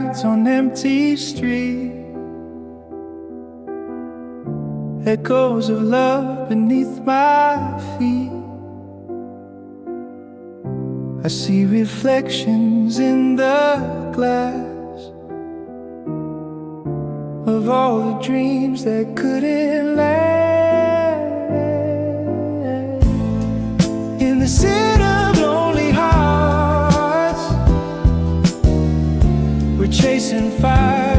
lights on empty streets, echoes of love beneath my feet. I see reflections in the glass of all the dreams that couldn't last. In the city of lonely hearts, we're chasing fire